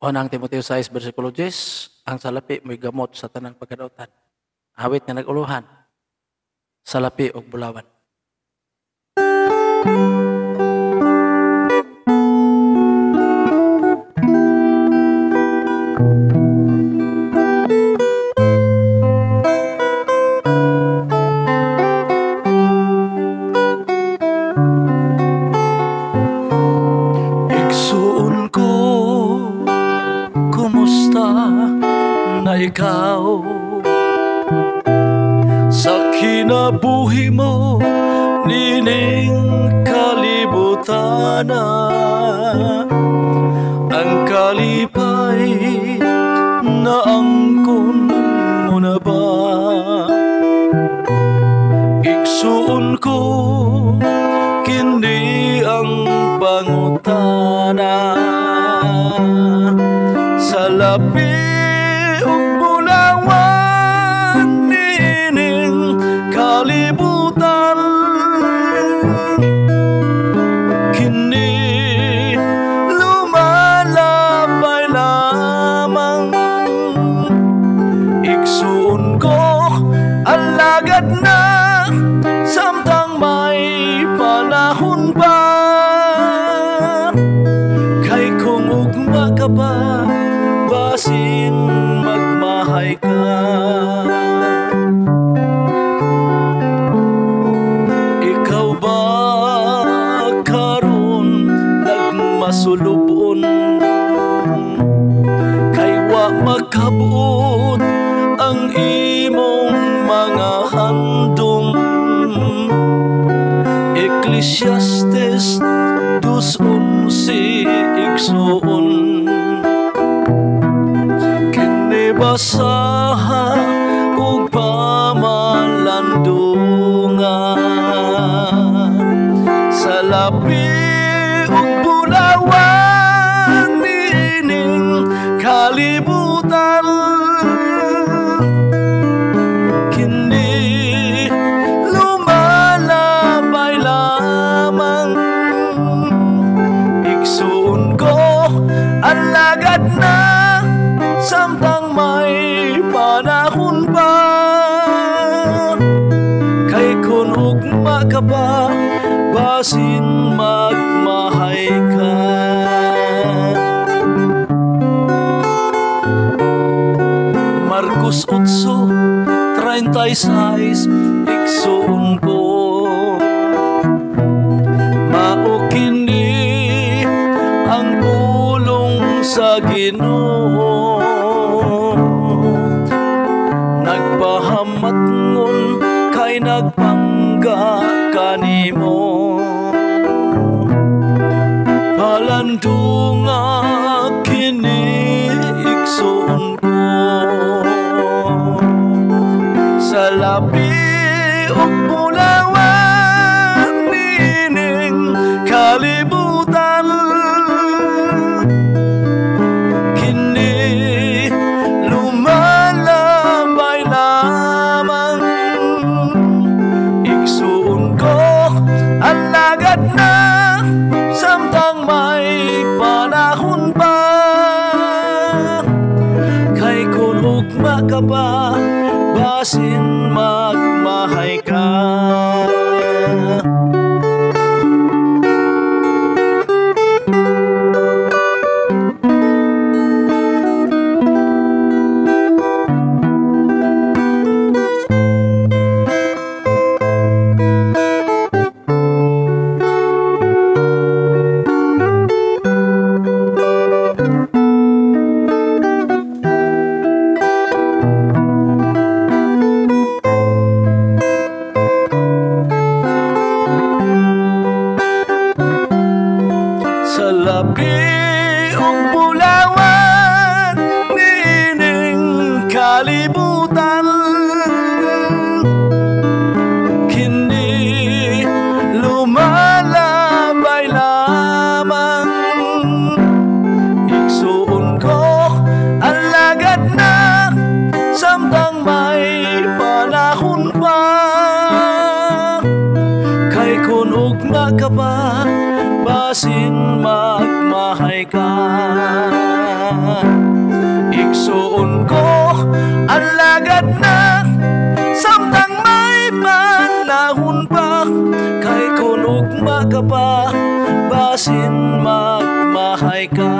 Unang Timoteo 6, versikulo 10, ang salapi mo'y gamot sa tanang pagkadautan. Awit nga nag-uluhan, salapi o bulawan. Igsuon ko, kumusta na ikaw? Sa kinabuhi mo, nining kalibutan na ang kalipay na angkon mo na ba? Igsuon ko, kindi ang pangutana sa labi ug bulawan nining kalibutan. Kini lumalabay lamang, igsuon ko alagad na samtang may panahon pa. Kay kung ugma ka ba, basin magmahay ka. Ikaw ba karon nagmasulubon? Kay wa makabuot ang imong mga handom. Ecclesiastes 2:11 igsuon, kini basaha ug pamalandungan sa labi ug bulawan nining kalibutan. Kini lumalabay lamang, igsuon ko alagad na samtang may panahon pa. Kay kun ugma ka ba, basin magmahay ka. Marcos 8:36 igsuon ko, mao kini ang pulong sa Ginoo, nagpahamatngon kay nagpangga kanimo. Palandunga kini igsuon ko sa labi ug bulawan nining kalibutan. Kini lumalabay lamang, igsuon ko alagad na samtang may panahon pa. Kay kun ugma ka ba, basin magmahay ka. Sa labi ug bulawan nining kalibutan. Kini lumalabay lamang, igsuon ko alagad na samtang may panahon pa. Kay kun ugma ka ba, basin magmahay ka. igsuon ko ang lagad na samtang may panahon pa, kay kun ugma ka pa basin magmahay ka,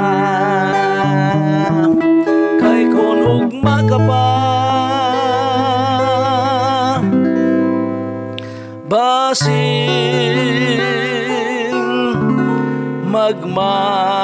kay kun ugma ka pa basin magmahay